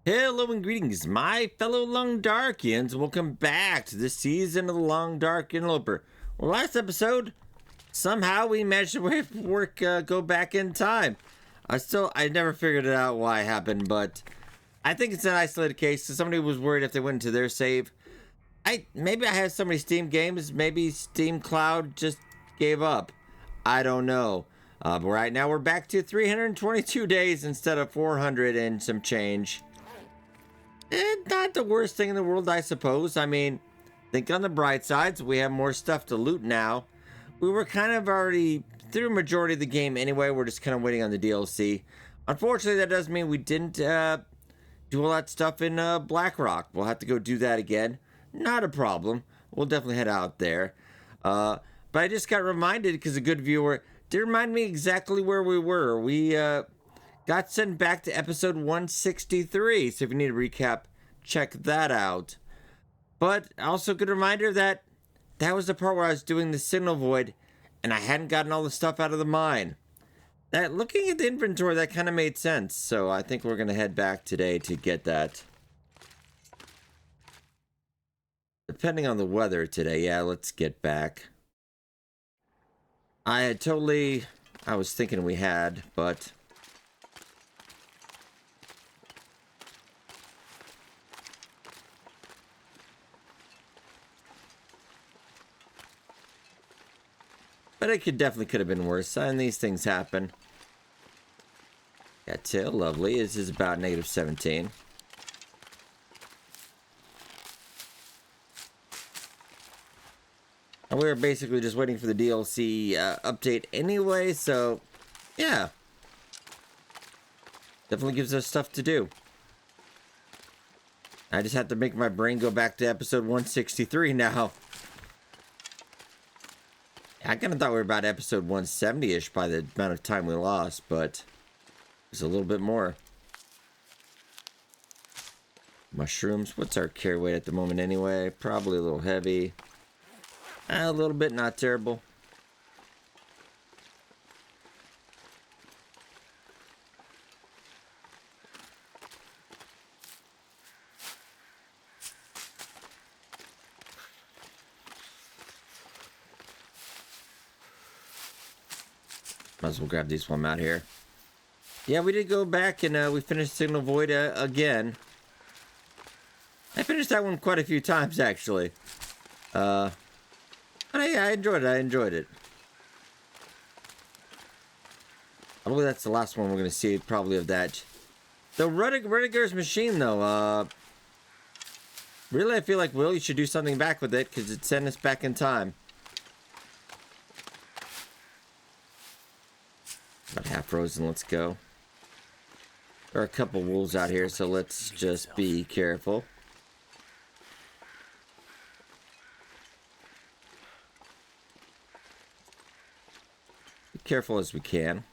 Hello and greetings, my fellow Long Darkians. Welcome back to this season of the Long Dark Interloper. Well, last episode, somehow we managed to go back in time. I never figured it out why it happened, but I think it's an isolated case. So somebody was worried if they went into their save. Maybe I have so many Steam games. Maybe Steam Cloud just gave up. I don't know. But right now we're back to 322 days instead of 400 and some change. Not the worst thing in the world, I suppose. I mean, think on the bright sides, we have more stuff to loot now. We were kind of already through a majority of the game anyway. We're just kind of waiting on the DLC. Unfortunately, that does mean we didn't do all that stuff in Blackrock. We'll have to go do that again. Not a problem. We'll definitely head out there. But I just got reminded, because a good viewer did remind me exactly where we were. We got sent back to episode 163. So if you need a recap, check that out. But also good reminder that was the part where I was doing the signal void and I hadn't gotten all the stuff out of the mine. That, looking at the inventory, that kind of made sense. So I think we're going to head back today to get that. Depending on the weather today, yeah, let's get back. I was thinking we had, but it definitely could have been worse, and these things happen. Yeah, tail, lovely. This is about -17. And we were basically just waiting for the DLC update anyway, so yeah. Definitely gives us stuff to do. I just have to make my brain go back to episode 163 now. I kind of thought we were about episode 170-ish by the amount of time we lost, but it's a little bit more. Mushrooms. What's our carry weight at the moment anyway? Probably a little heavy. A little bit, not terrible. Might as well grab these while I'm out here. Yeah, we did go back and we finished Signal Void again. I finished that one quite a few times, actually. But yeah, I enjoyed it. I believe that's the last one we're going to see, probably, of that. The Rudiger's machine, though, really, I feel like, Will, you should do something back with it, because it sent us back in time. About half frozen, let's go. There are a couple wolves out here, so let's just be careful. Be careful as we can.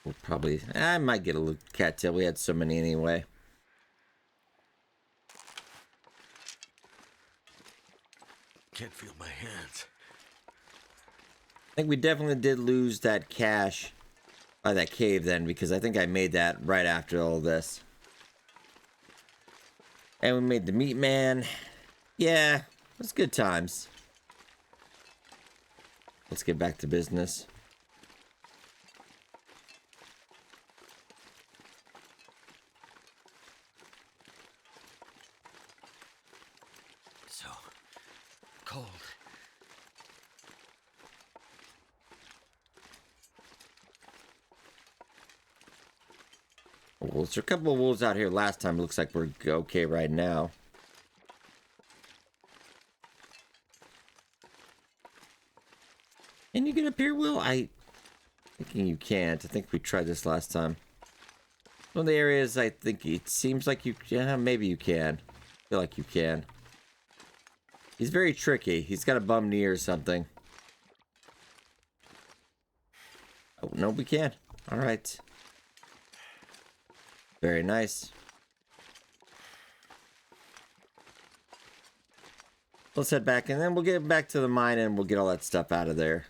We'll probably... I might get a little cattail. We had so many anyway. Can't feel my hands. I think we definitely did lose that cache by that cave then, because I think I made that right after all this. And we made the meat man. Yeah, it was good times. Let's get back to business. So cold. Well, there's a couple of wolves out here last time. Looks like we're okay right now. Can you get up here, Will? Thinking you can't. I think we tried this last time. One of the areas I think it seems like you... Yeah, maybe you can. I feel like you can. He's very tricky. He's got a bum knee or something. Oh, no, we can't. All right. Very nice. Let's head back and then we'll get back to the mine and we'll get all that stuff out of there.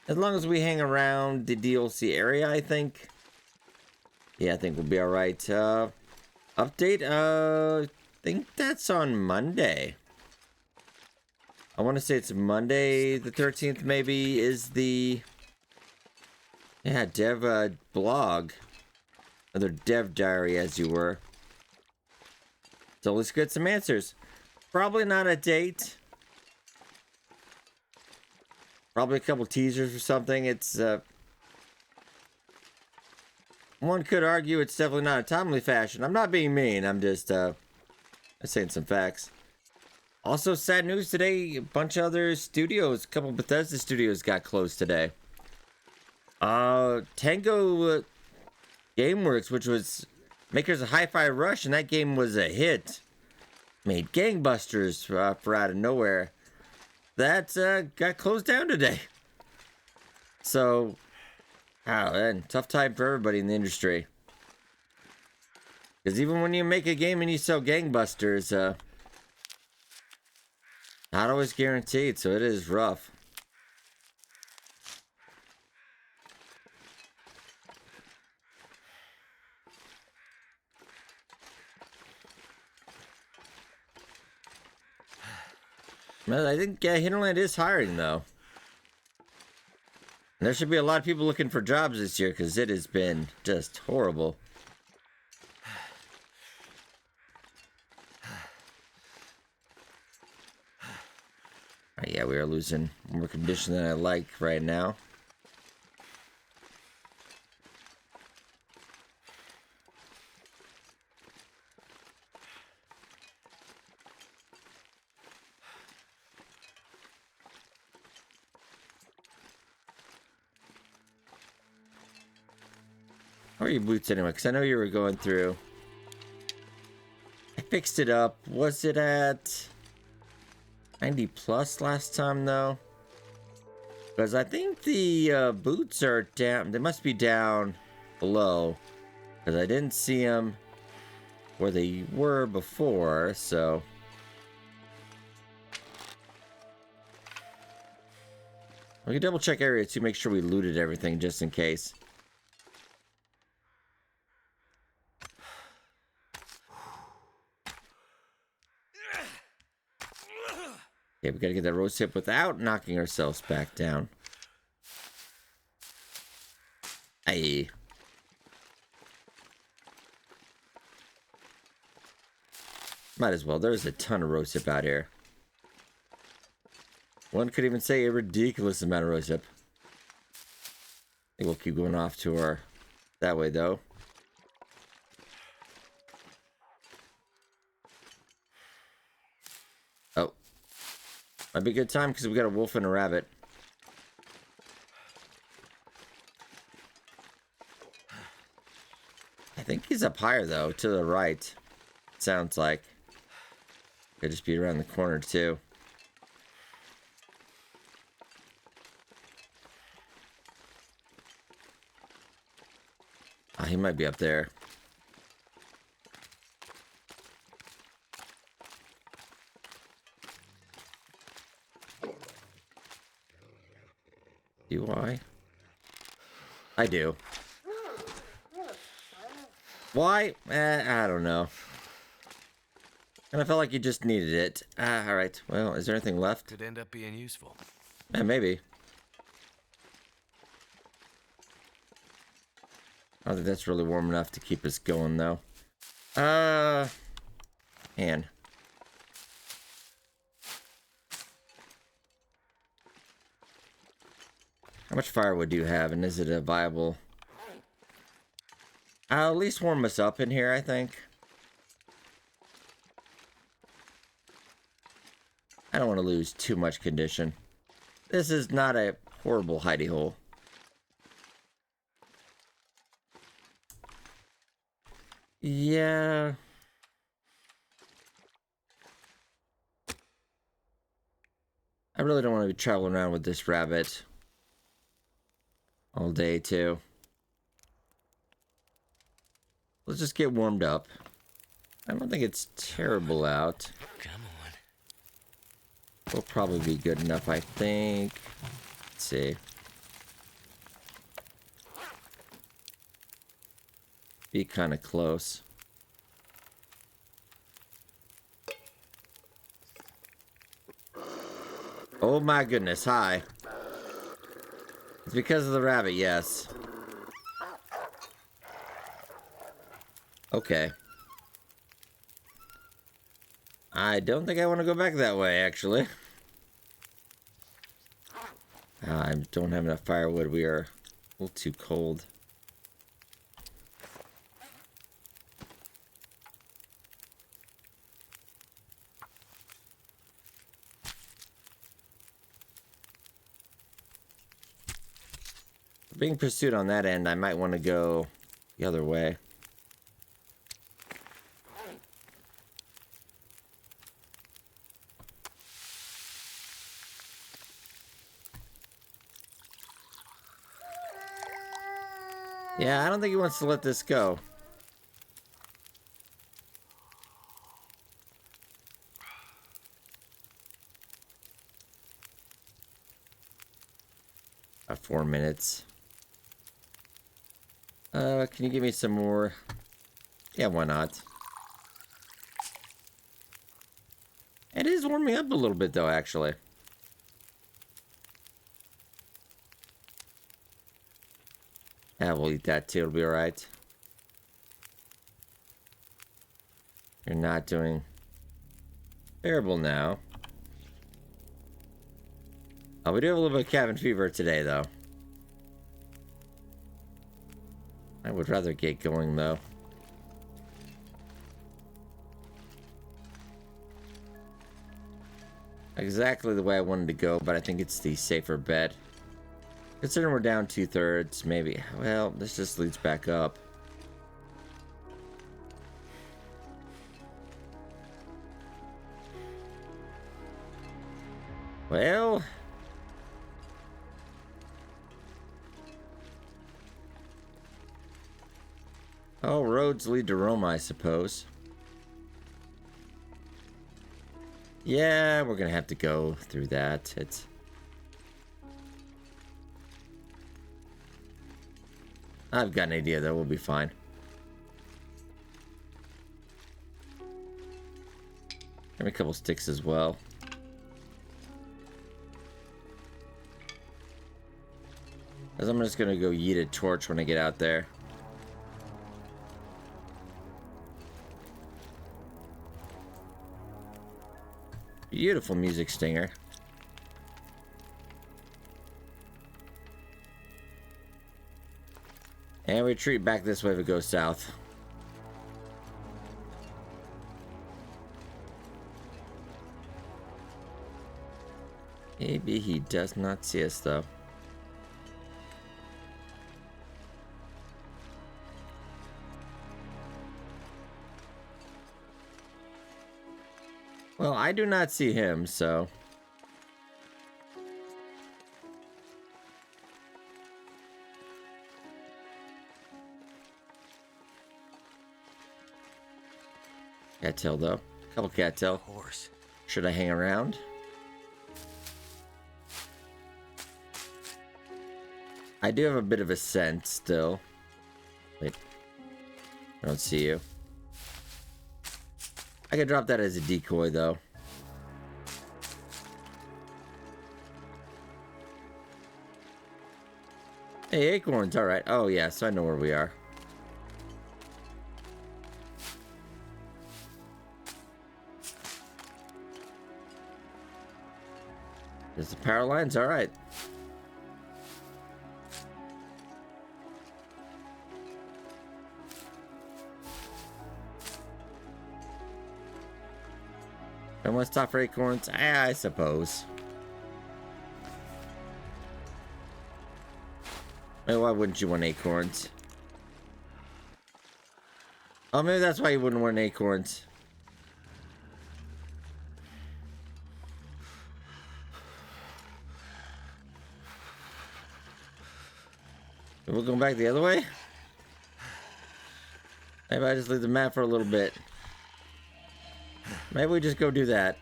As long as we hang around the DLC area, I think. Yeah, I think we'll be alright. Update? I think that's on Monday. I want to say it's Monday the 13th, maybe, is the... Yeah, dev blog. Or their dev diary, as you were. So let's get some answers. Probably not a date. Probably a couple teasers or something. It's, one could argue it's definitely not a timely fashion. I'm not being mean. I'm just, saying some facts. Also, sad news today. A bunch of other studios, a couple Bethesda studios got closed today. Tango Gameworks, which was makers of Hi-Fi Rush, and that game was a hit. Made gangbusters for out of nowhere. That got closed down today. So, wow, man, tough time for everybody in the industry. Because even when you make a game and you sell gangbusters, not always guaranteed, so it is rough. Man, I think Hinterland is hiring, though. And there should be a lot of people looking for jobs this year, because it has been just horrible. Yeah, we are losing more condition than I like right now. How are your boots anyway? Because I know you were going through. I fixed it up. Was it at 90 plus last time though? Because I think the boots are down. They must be down below. Because I didn't see them where they were before, so. We can double check area 2, make sure we looted everything just in case. Okay, we gotta get that roast hip without knocking ourselves back down. Aye. Might as well. There's a ton of roast hip out here. One could even say a ridiculous amount of roast hip. I think we'll keep going off to our... that way, though. Oh. Might be a good time because we got a wolf and a rabbit. I think he's up higher, though, to the right. Sounds like. Could just be around the corner, too. He might be up there. Do I? I do. Why? I don't know. And I felt like you just needed it. Alright. Well, is there anything left? Could end up being useful. Maybe. I don't think that's really warm enough to keep us going, though. Man. How much firewood do you have, and is it a viable... I'll at least warm us up in here, I think. I don't want to lose too much condition. This is not a horrible hidey hole. Yeah. I really don't want to be traveling around with this rabbit all day, too. Let's just get warmed up. I don't think it's terrible out. Come on. Will probably be good enough, I think. Let's see. Be kind of close. Oh my goodness, hi. It's because of the rabbit, yes. Okay. I don't think I want to go back that way, actually. I don't have enough firewood. We are a little too cold. Being pursued on that end, I might want to go the other way. Yeah, I don't think he wants to let this go. About 4 minutes. Can you give me some more? Yeah, why not? It is warming up a little bit, though, actually. Yeah, we'll eat that, too. It'll be alright. You're not doing terrible now. Oh, we do have a little bit of cabin fever today, though. I would rather get going, though. Exactly the way I wanted to go, but I think it's the safer bet. Considering we're down 2/3, maybe. Well, this just leads back up. Well... oh, roads lead to Rome, I suppose. Yeah, we're gonna have to go through that. It's... I've got an idea, though. We'll be fine. Give me a couple sticks as well. Because I'm just gonna go yeet a torch when I get out there. Beautiful music stinger. And retreat back this way if it goes south. Maybe he does not see us, though. Well, I do not see him, so... cattail, though. Couple cattail. Horse. Should I hang around? I do have a bit of a scent still. Wait. I don't see you. I could drop that as a decoy, though. Hey, acorns, alright. Oh, yeah, so I know where we are. There's the power lines, alright. And want to stop for acorns? I suppose. Hey, why wouldn't you want acorns? Oh, maybe that's why you wouldn't want acorns. We'll go back the other way? Maybe I just leave the map for a little bit. Maybe we just go do that.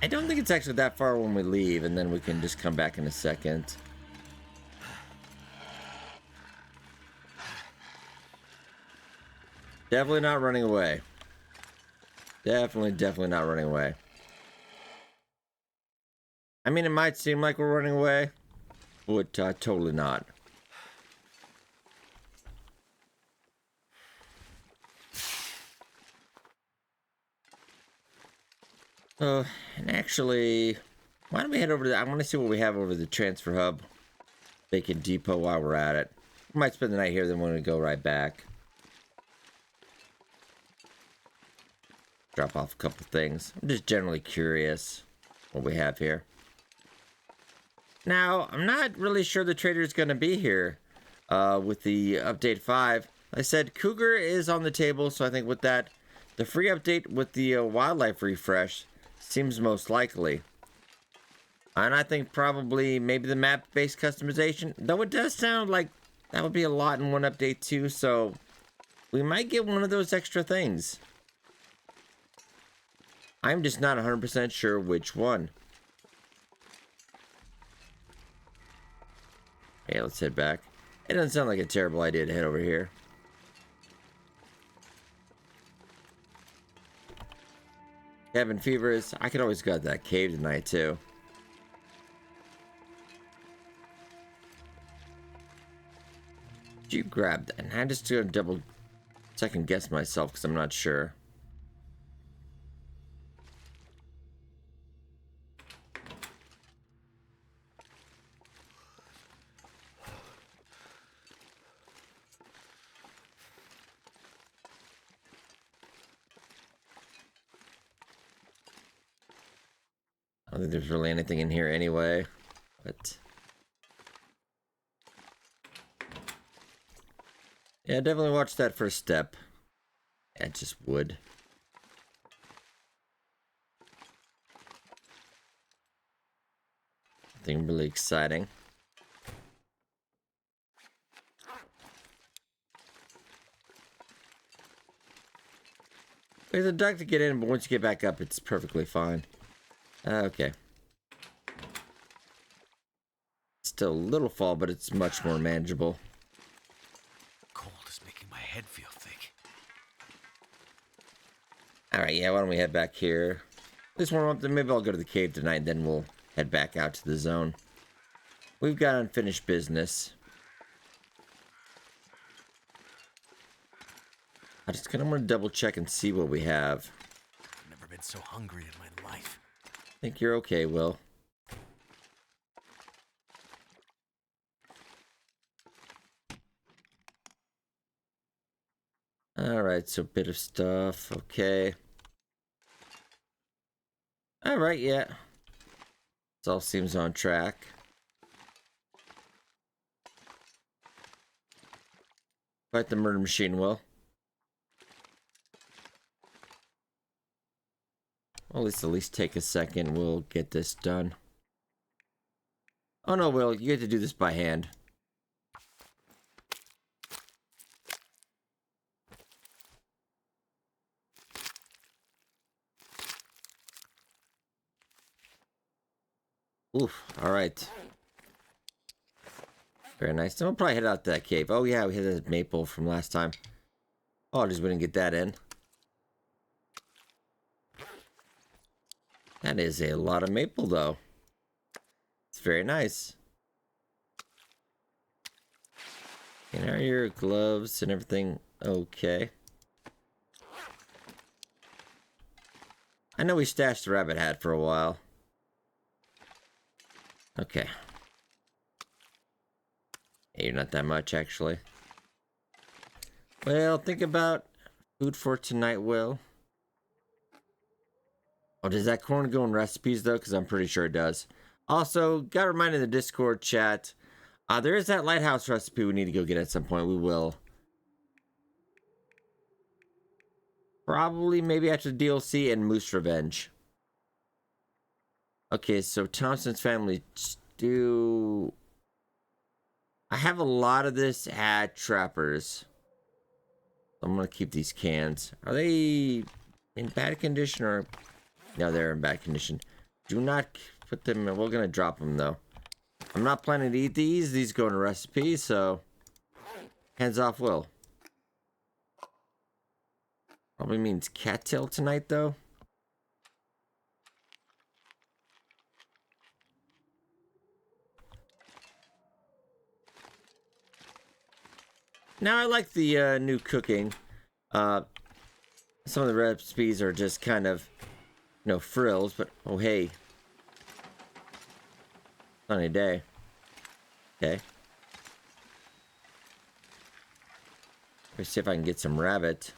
I don't think it's actually that far when we leave, and then we can just come back in a second. Definitely not running away. Definitely not running away. I mean, it might seem like we're running away, but totally not. And actually, why don't we head over to I want to see what we have over the transfer hub. Bacon Depot while we're at it. We might spend the night here, then we're going to go right back. Drop off a couple things. I'm just generally curious what we have here. Now, I'm not really sure the trader is going to be here with the update 5. Like I said, Cougar is on the table, so I think with that, the free update with the wildlife refresh seems most likely. And I think probably maybe the map-based customization, though it does sound like that would be a lot in one update too, so we might get one of those extra things. I'm just not 100% sure which one. Okay, let's head back. It doesn't sound like a terrible idea to head over here. Cabin fever is... I could always go to that cave tonight, too. Did you grab that? And I'm just gonna double... second guess myself, because I'm not sure. I don't think there's really anything in here anyway, but... yeah, definitely watch that first step. Yeah, just wood. Nothing really exciting. There's a duct to get in, but once you get back up, it's perfectly fine. Okay. Still a little fall, but it's much more manageable. Cold is making my head feel thick. Alright, yeah, why don't we head back here? This warm up, then maybe I'll go to the cave tonight, and then we'll head back out to the zone. We've got unfinished business. I just kind of want to double check and see what we have. I've never been so hungry in my life. I think you're okay, Will. Alright, so a bit of stuff. Okay. Alright, yeah. This all seems on track. Fight the murder machine, Will. Well, at least take a second. We'll get this done. Oh no, Will, you get to do this by hand. Oof, alright. Very nice. Then we'll probably head out to that cave. Oh yeah, we had that maple from last time. Oh, I just wouldn't get that in. That is a lot of maple, though. It's very nice. And are your gloves and everything okay? I know we stashed the rabbit hat for a while. Okay. Hey, you're not that much, actually. Well, think about food for tonight, Will. Oh, does that corn go in recipes, though? Because I'm pretty sure it does. Also, got reminded in the Discord chat, there is that lighthouse recipe we need to go get at some point. We will. Probably, maybe after the DLC and Moose Revenge. Okay, so Thompson's family stew. I have a lot of this at Trappers. I'm gonna keep these cans. Are they in bad condition or... No, they're in bad condition. Do not put them in. We're gonna drop them though. I'm not planning to eat these. These go in a recipe, so hands off Will. Probably means cattail tonight though. Now I like the new cooking. Some of the recipes are just kind of, frills, but oh hey. Sunny day. Okay. Let's see if I can get some rabbit.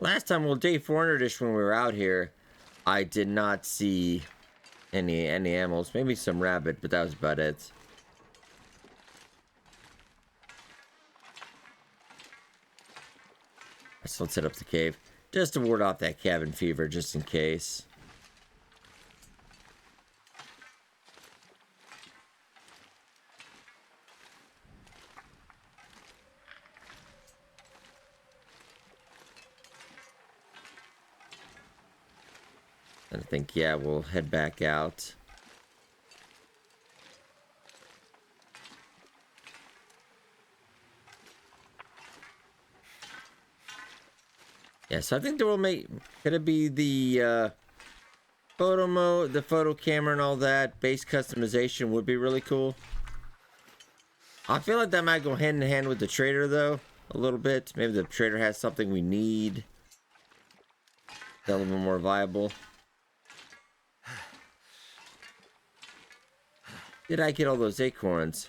Last time, well, day 400-ish when we were out here, I did not see any animals. Maybe some rabbit, but that was about it. So let's set up the cave. Just to ward off that cabin fever, just in case. I think, yeah, we'll head back out. Yeah, so I think there will could it be the photo mode, the photo camera and all that, base customization would be really cool. I feel like that might go hand in hand with the trader though, a little bit. Maybe the trader has something we need. A little bit more viable. Did I get all those acorns?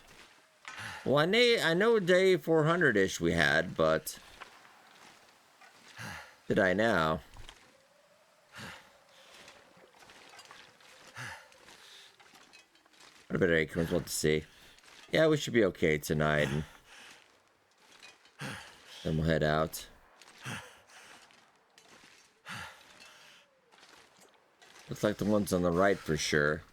Well, I know day 400-ish we had, but did I now? What about acorns? We'll have to see. Yeah, we should be okay tonight. And then we'll head out. Looks like the ones on the right for sure.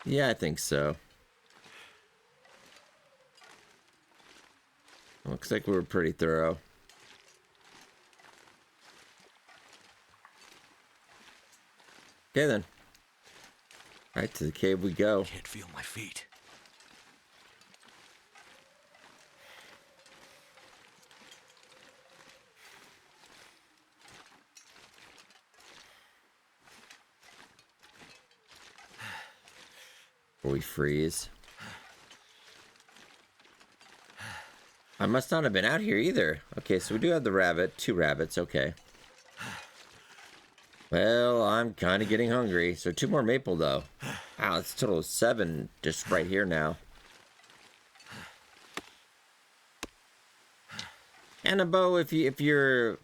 Yeah, I think so. Looks like we were pretty thorough. Okay then. Right to the cave we go. Can't feel my feet. Before we freeze. I must not have been out here either. Okay, so we do have the rabbit. 2 rabbits, okay. Well, I'm kind of getting hungry. So 2 more maple, though. Wow, it's a total of 7 just right here now. And a bow, if you're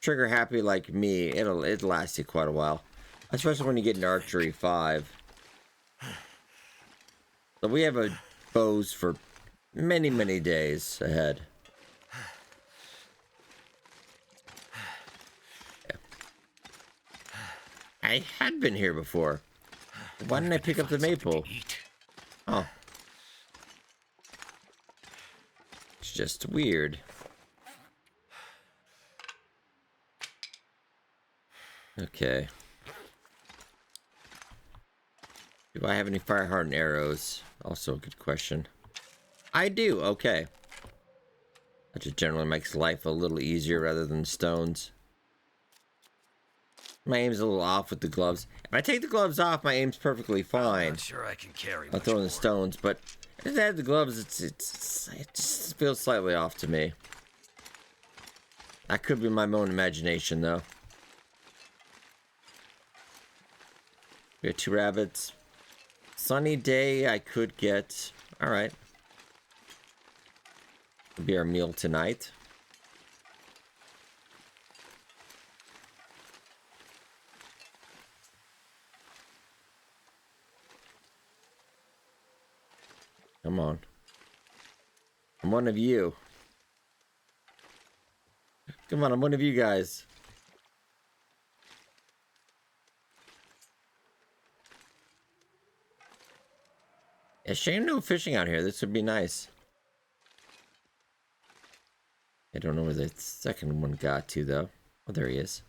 trigger happy like me, it'll last you quite a while. Especially when you get an archery 5. So we have bows for many, many days ahead. Yeah. I had been here before. Why didn't I pick up the maple? Oh. It's just weird. Okay. Do I have any fire hardened arrows? Also a good question. I do, okay. That just generally makes life a little easier rather than stones. My aim's a little off with the gloves. If I take the gloves off, my aim's perfectly fine. I'm not sure I can carry I'll throw in the more. stones, but if I have the gloves, it just feels slightly off to me. That could be my own imagination, though. We got 2 rabbits. Sunny day, I could get. All right. It'll be our meal tonight. Come on. I'm one of you. Come on, I'm one of you guys. Yeah, shame no fishing out here. This would be nice. I don't know where the second one got to, though. Oh, there he is.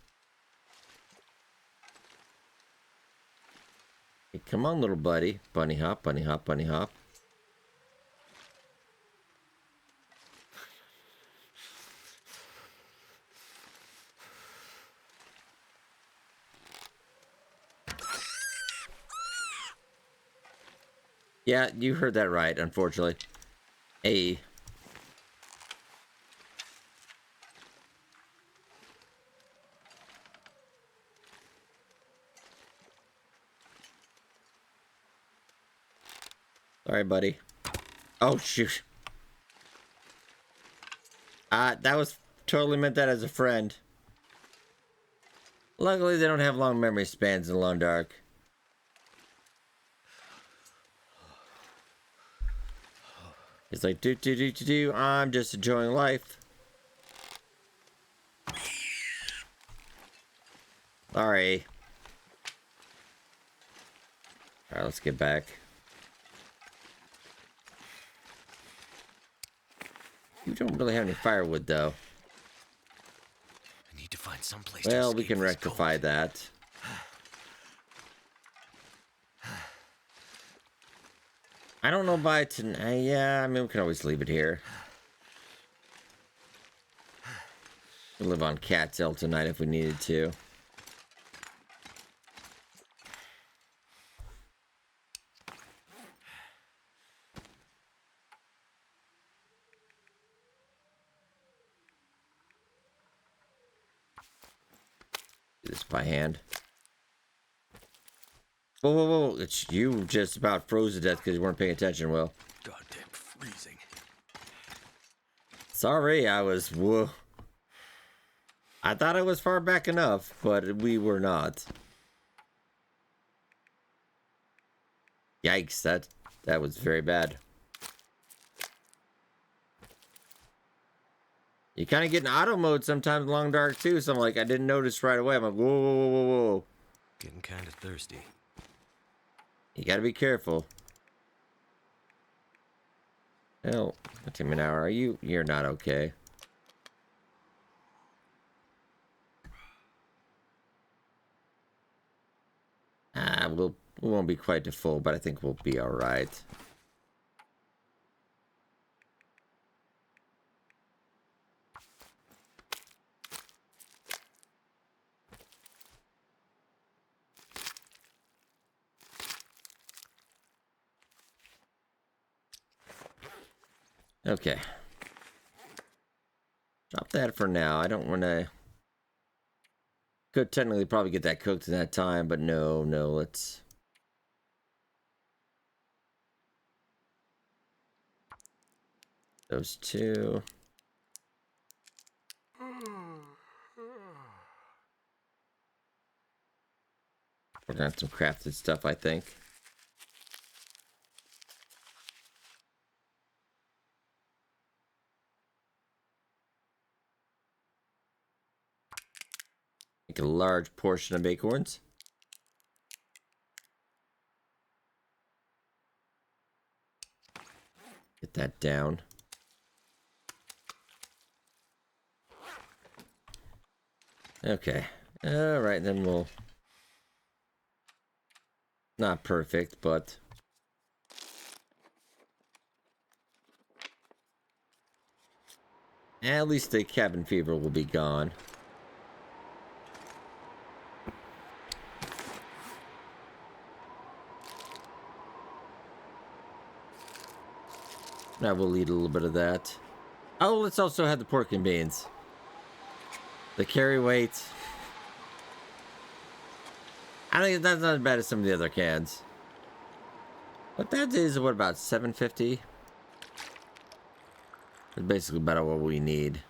Hey, come on, little buddy. Bunny hop, bunny hop, bunny hop. Yeah, you heard that right, unfortunately. Hey. Sorry, buddy. Oh, shoot. That was totally meant that as a friend. Luckily, they don't have long memory spans in Long Dark. It's like, do, I'm just enjoying life. Sorry. Alright, let's get back. You don't really have any firewood, though. I need to find some place. Well, we can rectify that. I don't know by tonight. Yeah, I mean, we can always leave it here. We'll live on Cat's Hill tonight if we needed to. Do this by hand. Whoa, whoa, whoa. It's you just about froze to death because you weren't paying attention, Will. Goddamn freezing. Sorry, I was... Whoa. I thought I was far back enough, but we were not. Yikes, that was very bad. You kind of get in auto mode sometimes in Long Dark too, so I'm like, I didn't notice right away. I'm like, whoa, whoa, whoa, whoa, whoa. Getting kind of thirsty. You gotta be careful. Hell, Tim an hour, you're not okay. We won't be quite to full, but I think we'll be all right. Okay. Drop that for now. I don't want to... Could technically probably get that cooked in that time, but no, let's... Those two. We're gonna have some crafted stuff, I think. Make a large portion of acorns. Get that down. Okay. Alright, then we'll... Not perfect, but... At least the cabin fever will be gone. Now we'll eat a little bit of that. Oh, let's also have the pork and beans. The carry weight. I think that's not as bad as some of the other cans. But that is, what, about $7.50? It's basically about what we need.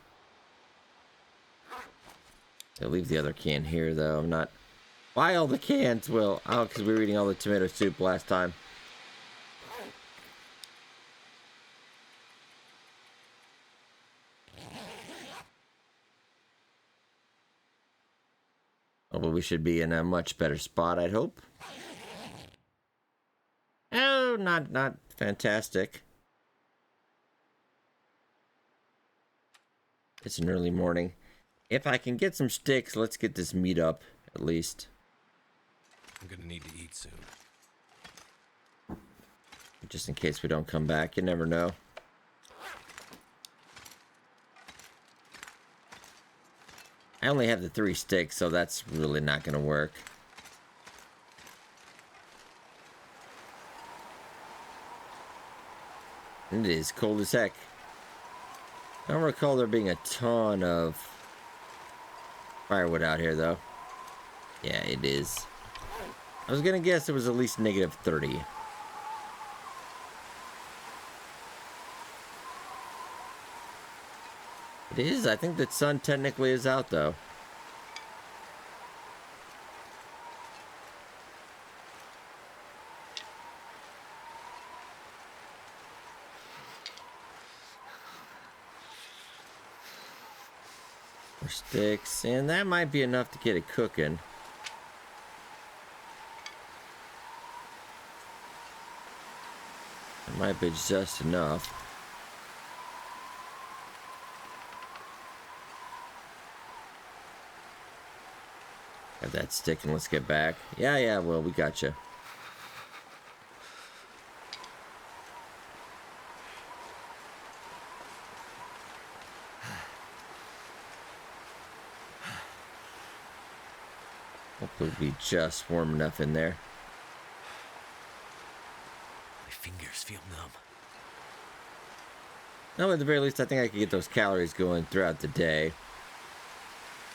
I'll leave the other can here, though. I'm not... Why all the cans, Will? Oh, because we were eating all the tomato soup last time. Well, we should be in a much better spot, I'd hope. Oh, not fantastic. It's an early morning. If I can get some sticks, let's get this meat up, at least. I'm gonna need to eat soon. Just in case we don't come back, you never know. I only have the 3 sticks, so that's really not gonna work. It is cold as heck. I don't recall there being a ton of firewood out here, though. Yeah, it is. I was gonna guess it was at least negative 30. It is. I think the sun technically is out, though. More sticks, and that might be enough to get it cooking. It might be just enough. Have that stick and let's get back. Yeah, well, we got you. Hopefully it'll be just warm enough in there. My fingers feel numb. No, at the very least, I think I could get those calories going throughout the day.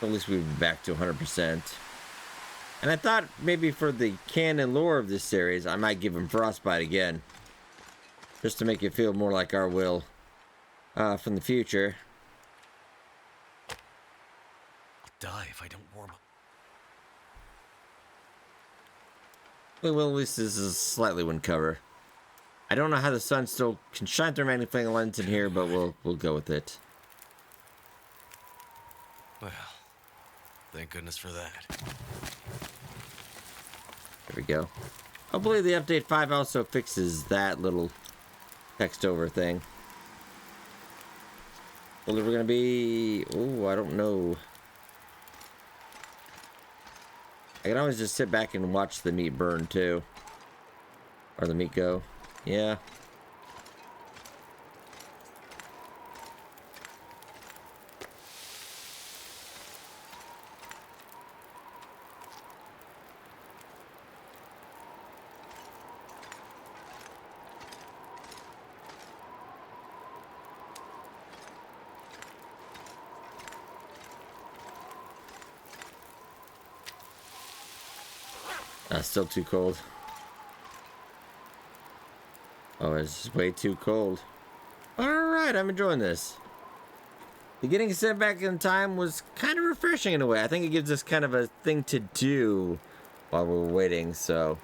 At least we'll be back to 100%. And I thought maybe for the canon lore of this series, I might give him frostbite again. Just to make it feel more like our will from the future. I'll die if I don't warm up. Well, at least this is slightly wind cover. I don't know how the sun still can shine through magnifying lens in here, but we'll go with it. Well, thank goodness for that. There we go. Hopefully the update 5 also fixes that little text over thing. Well, we're gonna be... Oh, I don't know. I can always just sit back and watch the meat burn too. Or the meat go. Yeah. Still too cold. Oh, it's just way too cold. Alright, I'm enjoying this. The getting sent back in time was kind of refreshing in a way. I think it gives us kind of a thing to do while we're waiting, so.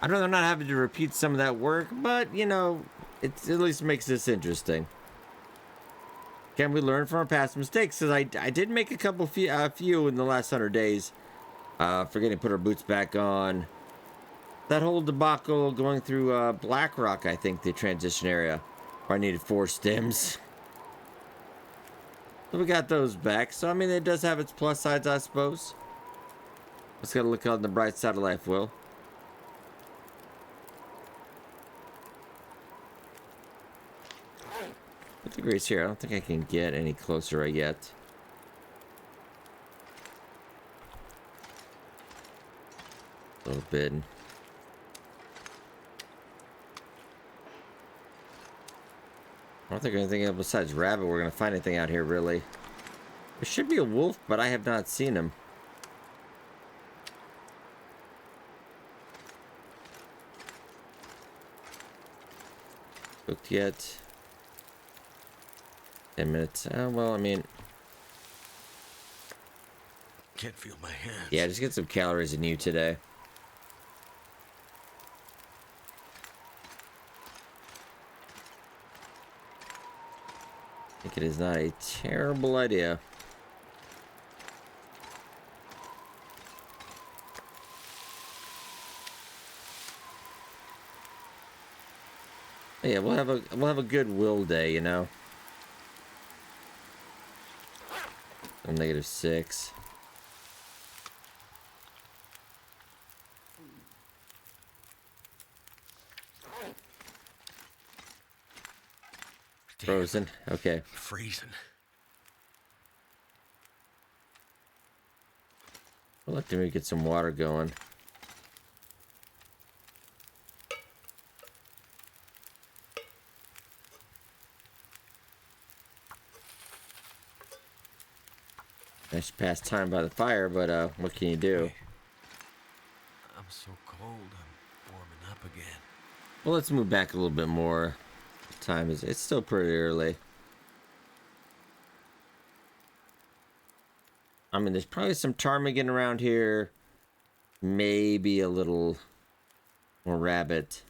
I'd rather not having to repeat some of that work, but, you know, it at least makes this interesting. Can we learn from our past mistakes? Because I did make a few in the last 100 days. Forgetting to put our boots back on. That whole debacle going through Blackrock, I think, the transition area, where I needed 4 stems. So we got those back. So, I mean, it does have its plus sides, I suppose. Just gotta look on the bright side of life, Will. What degrees here? I don't think I can get any closer yet. A little bit. I don't think anything else besides rabbit we're gonna find anything out here, really. There should be a wolf, but I have not seen him. Cooked yet? 10 minutes. Well, I mean... Can't feel my hands. Yeah, just get some calories in you today. I think it is not a terrible idea. Yeah, we'll have a goodwill day, you know. A -6. Damn, Frozen. Okay. freezing. We'll let me get some water going. Nice pass time by the fire, but what can you do? I'm so cold, I'm warming up again. Well, let's move back a little bit more. Time is it's still pretty early. I mean, there's probably some ptarmigan around here. Maybe a little more rabbit.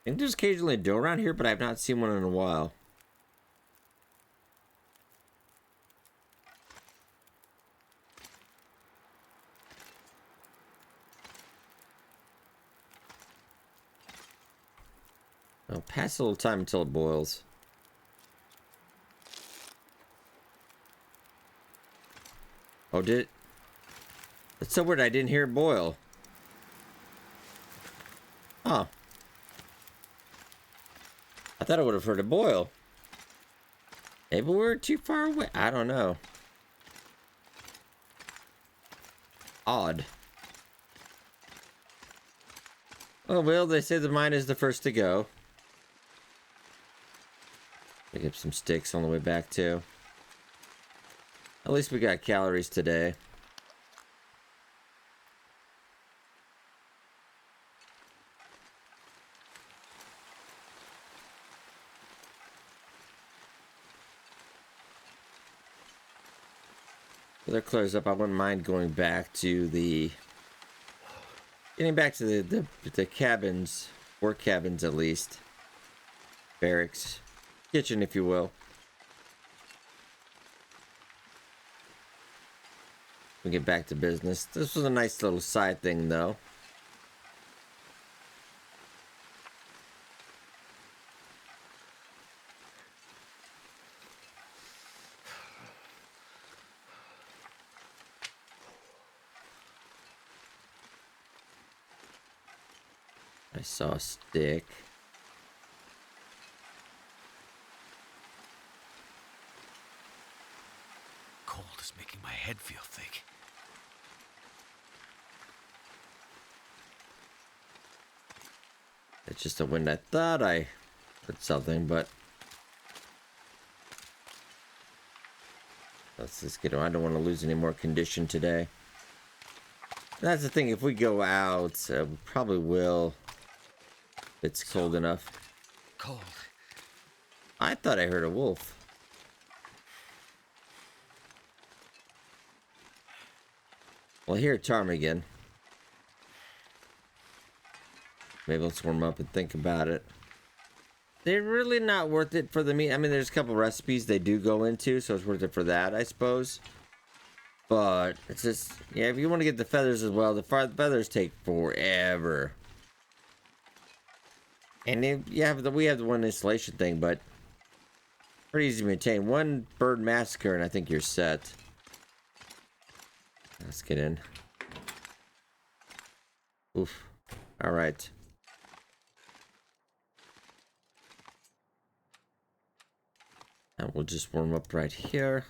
I think there's occasionally a doe around here, but I've not seen one in a while. I'll pass a little time until it boils. Oh, did it? It's so weird I didn't hear it boil. Huh. I thought I would have heard it boil. Maybe we're too far away. I don't know. Odd. Oh, well, they say the mine is the first to go. Pick up some sticks on the way back, too. At least we got calories today. If that clears up, I wouldn't mind going back to the... Getting back to the cabins. Work cabins, at least. Barracks. Kitchen, if you will. We get back to business. This was a nice little side thing, though. I saw a stick. Cold is making my head feel thick. It's just a wind. I thought I heard something, but let's just get on. I don't want to lose any more condition today. That's the thing. If we go out, we probably will. It's cold enough. Cold. I thought I heard a wolf. Well, I hear a ptarmigan. Maybe let's warm up and think about it. They're really not worth it for the meat. I mean, there's a couple recipes they do go into, so it's worth it for that, I suppose. But it's just, yeah, if you want to get the feathers as well, the feathers take forever. And then we have the one installation thing, but pretty easy to maintain. One bird massacre, and I think you're set. Let's get in. Oof. All right. And we'll just warm up right here.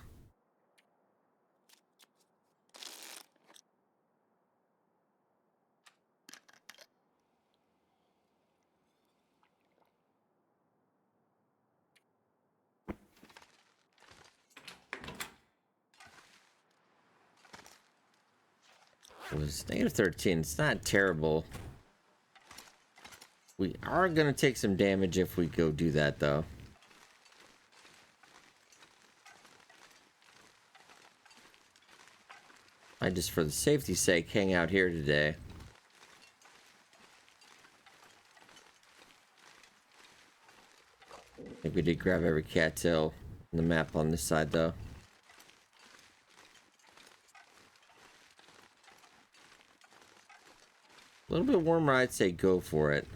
It was -13. It's not terrible. We are going to take some damage if we go do that, though. I just, for the safety's sake, hang out here today. I think we did grab every cattail in the map on this side, though. A little bit warmer, I'd say go for it.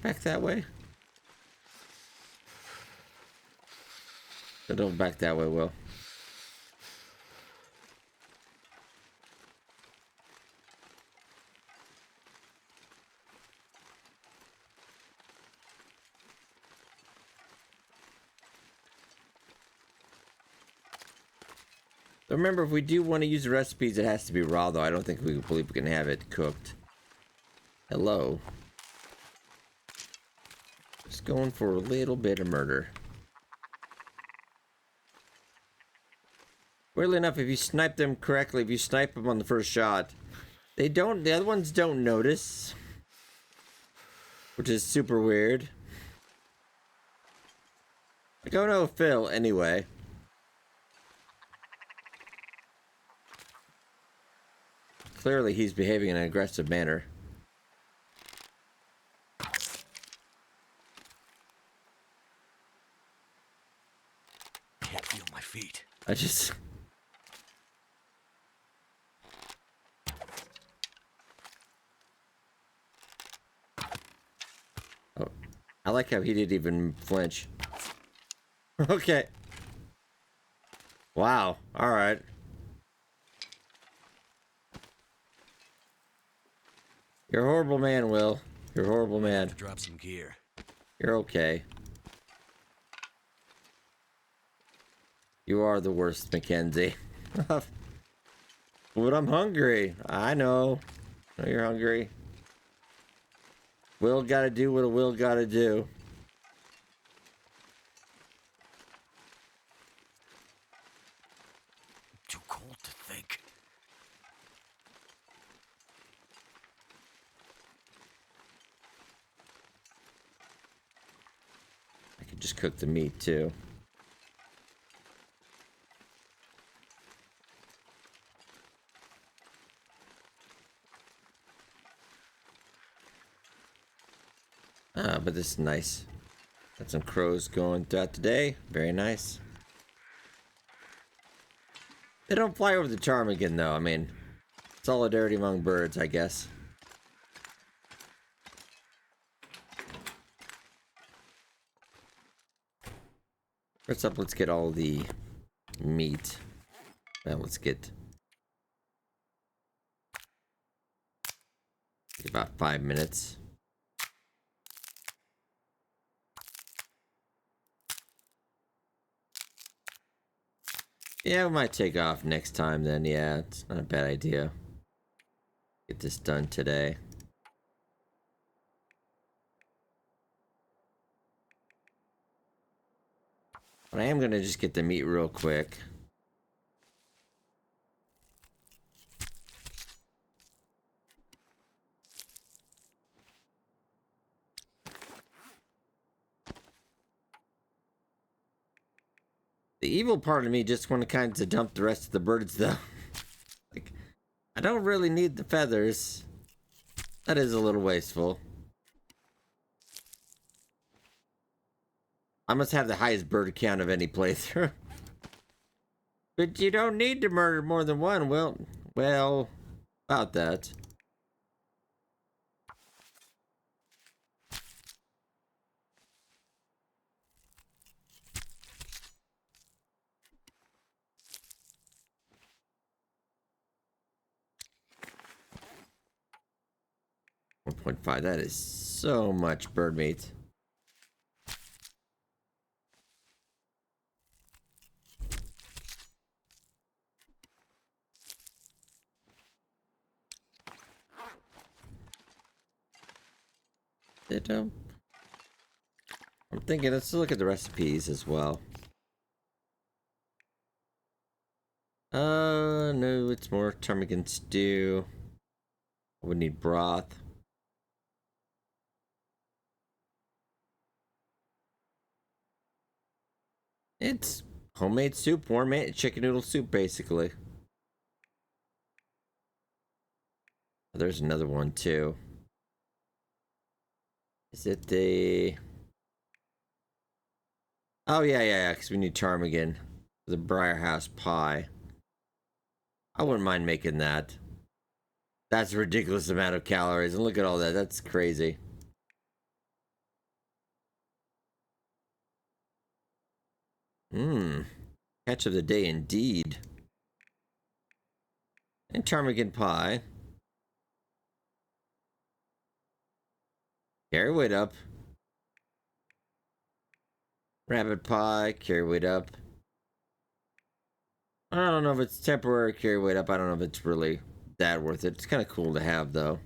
Back that way? Don't back that way, Will. Remember, if we do want to use the recipes, it has to be raw, though. I don't think we believe we can have it cooked. Hello. Just going for a little bit of murder. Weirdly enough, if you snipe them correctly, if you snipe them on the first shot, they don't, the other ones don't notice. Which is super weird. Like, oh no, Phil, anyway. Clearly, he's behaving in an aggressive manner. Can't feel my feet. I just... Oh, I like how he didn't even flinch. Okay. Wow. All right. You're a horrible man, Will. You're a horrible man. Drop some gear. You're okay. You are the worst, Mackenzie. But I'm hungry. I know. I know you're hungry. Will gotta do what a Will gotta do. Too cold to think. I could just cook the meat too. Ah, but this is nice. Got some crows going throughout the day. Very nice. They don't fly over the ptarmigan though. I mean, solidarity among birds, I guess. First up, let's get all the meat. Now let's get about 5 minutes. Yeah, we might take off next time then. Yeah, it's not a bad idea. Get this done today. But I am gonna just get the meat real quick. The evil part of me just want to kind of dump the rest of the birds though. Like, I don't really need the feathers. That is a little wasteful. I must have the highest bird count of any playthrough. But you don't need to murder more than one. Well, about that. .5, that is so much bird meat. I'm thinking, let's look at the recipes as well. No, it's more ptarmigan stew. I would need broth. It's Homemade soup, warm chicken noodle soup, basically. There's another one, too. Is it the... Oh, yeah, because we need ptarmigan. The Briar House pie. I wouldn't mind making that. That's a ridiculous amount of calories. And look at all that. That's crazy. Mmm. Catch of the day indeed. And ptarmigan pie. Carry weight up. Rabbit pie. Carry weight up. I don't know if it's temporary carry weight up. I don't know if it's really that worth it. It's kind of cool to have, though.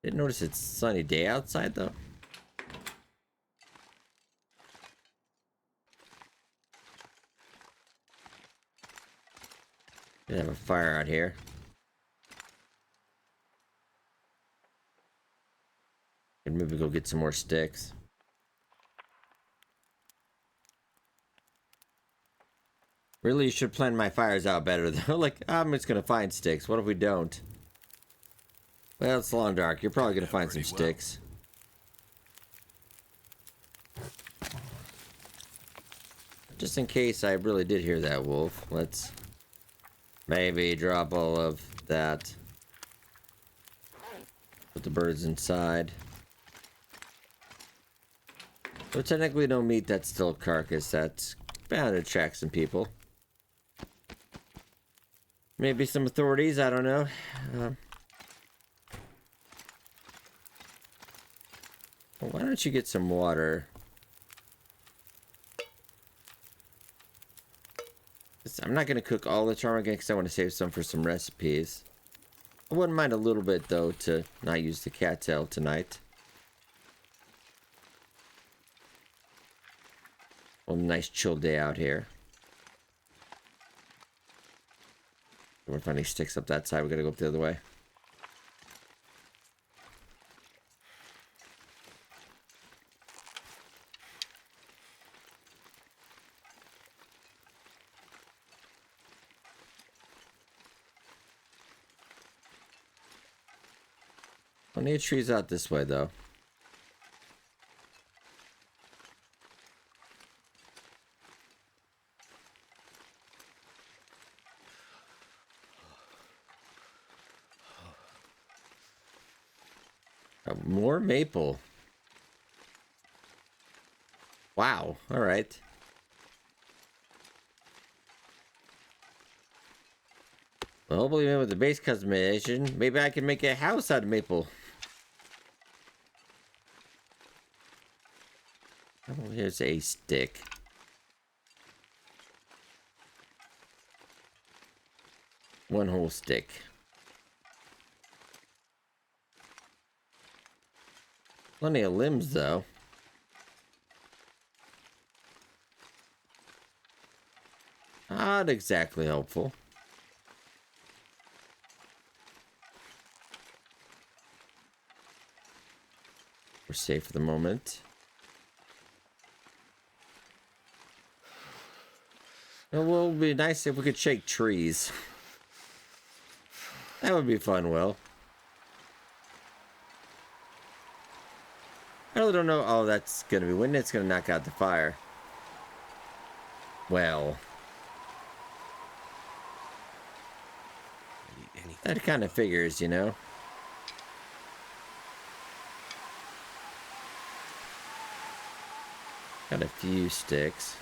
Didn't notice it's a sunny day outside, though. We have a fire out here. And maybe go get some more sticks. Really, you should plan my fires out better, though. Like, I'm just gonna find sticks. What if we don't? Well, it's long dark. You're probably gonna find some sticks. Just in case I really did hear that wolf, let's maybe drop all of that. Put the birds inside. So technically no meat, that's still a carcass. That's bound to attract some people. Maybe some authorities, I don't know. Well, why don't you get some water? I'm not going to cook all the ptarmigan because I want to save some for some recipes. I wouldn't mind a little bit, though, to not use the cattail tonight. Well, nice chill day out here. We're finding sticks up that side. We gotta go up the other way. Plenty of trees out this way, though. More maple. Wow. All right. Well, hopefully with the base customization, maybe I can make a house out of maple. Oh, here's a stick. One whole stick. Plenty of limbs, though. Not exactly helpful. We're safe for the moment. Well, it would be nice if we could shake trees. That would be fun, Will. I really don't know. Oh, that's gonna be wind. It's gonna knock out the fire. Well, that kind of figures, you know. Got a few sticks.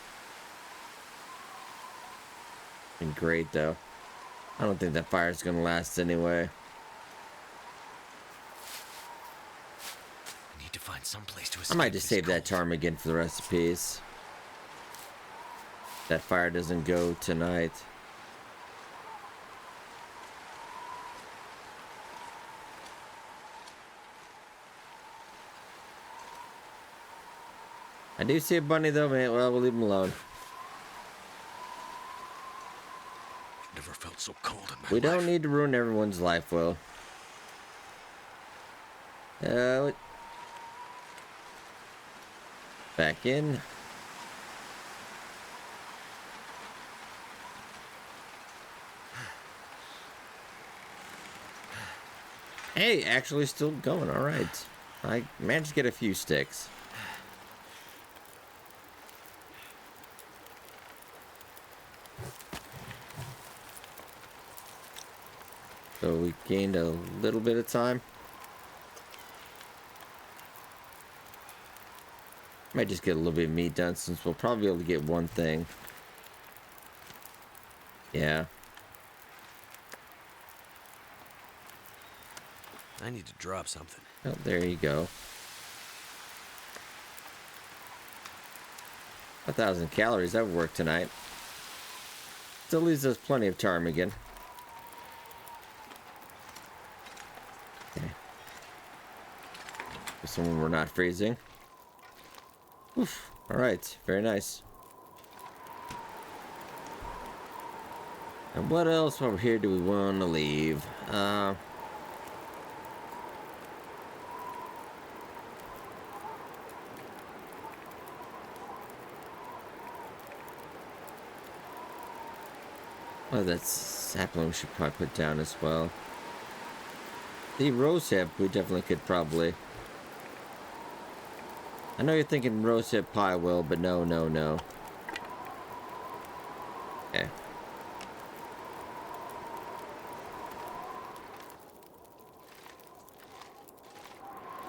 Been great though. I don't think that fire's gonna last anyway. I need to find some place to escape. I might just save that ptarmigan for the recipes. That fire doesn't go tonight. I do see a bunny though, man. Well, we'll leave him alone. Never felt so cold in my We life. don't need to ruin everyone's life, Will. Back in. Hey, actually still going. All right. I managed to get a few sticks. So we gained a little bit of time. Might just get a little bit of meat done since we'll probably be able to get one thing. Yeah. I need to drop something. Oh, there you go. 1,000 calories. That would work tonight. Still leaves us plenty of ptarmigan. Okay. Just when we're not freezing. Oof. Alright. Very nice. And what else over here do we want to leave? Oh, that's sapling we should probably put down as well. The rosehip we definitely could probably. I know you're thinking rosehip pie will, but no, no, no. Okay.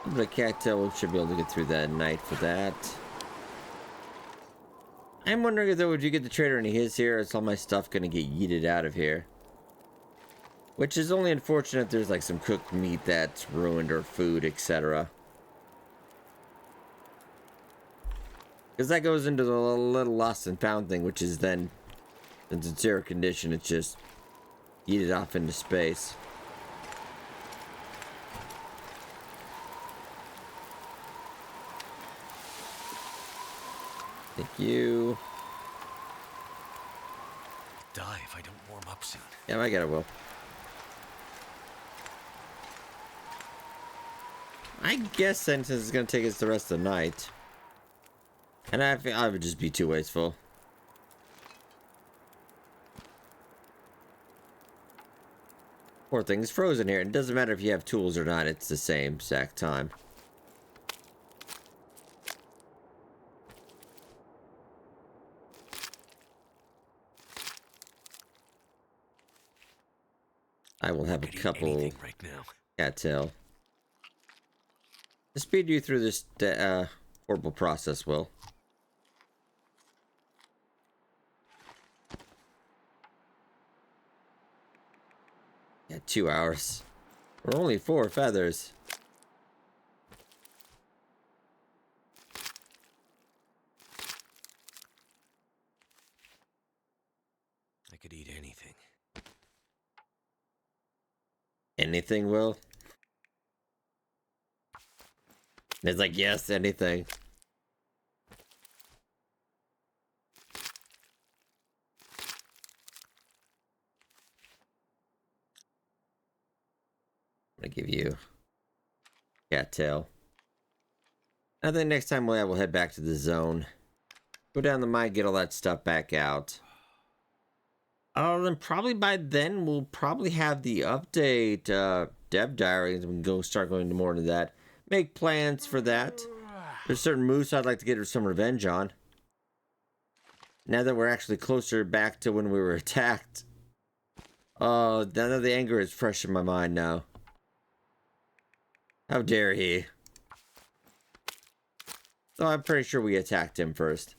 But I can't tell we should be able to get through that night for that. I'm wondering if though, would you get the trader any his here? Is all my stuff gonna get yeeted out of here? Which is only unfortunate if there's like some cooked meat that's ruined or food, etc. Because that goes into the little lost and found thing, which is then, in its zero condition, it's just yeeted off into space. Thank you. Die if I don't warm up soon. Yeah, I got it, Will. I guess then since it's gonna take us the rest of the night. And I would just be too wasteful. Poor thing is frozen here. It doesn't matter if you have tools or not, it's the same exact time. I will have a couple right now. cattail. To speed you through this horrible process, Will. Yeah, 2 hours. We're only 4 feathers. I could eat anything. Anything, Will? And it's like, yes, anything. I'm gonna give you cattail. I think next time we'll head back to the zone. Go down the mine, get all that stuff back out. Then probably by then we'll probably have the update dev diaries. We can go start going more into that. Make plans for that. There's certain moves I'd like to get some revenge on. Now that we're actually closer back to when we were attacked. Oh, none of the anger is fresh in my mind now. How dare he? So I'm pretty sure we attacked him first.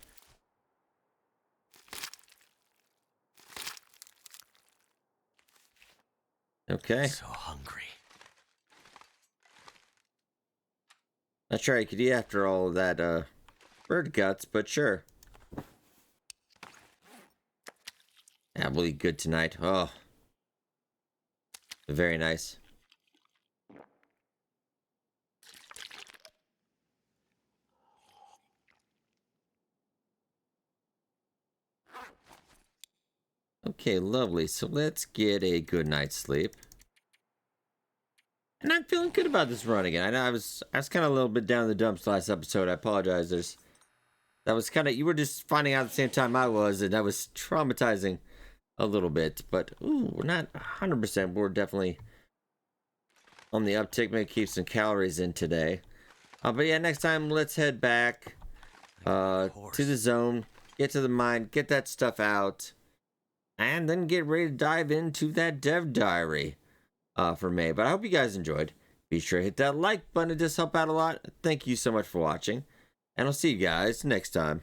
Okay. So hungry. Not sure I could eat after all of that bird guts, but sure. Yeah, we'll eat good tonight. Oh. Very nice. Okay, lovely. So let's get a good night's sleep. And I'm feeling good about this run again. I know I was kind of a little bit down in the dumps last episode. I apologize. That was kind of, you were just finding out at the same time I was, and that was traumatizing a little bit. But, ooh, we're not 100%. We're definitely on the uptick. Maybe keep some calories in today. But yeah, next time let's head back to the zone, get to the mine, get that stuff out, and then get ready to dive into that dev diary for May. But I hope you guys enjoyed. Be sure to hit that like button. It does help out a lot. Thank you so much for watching, and I'll see you guys next time.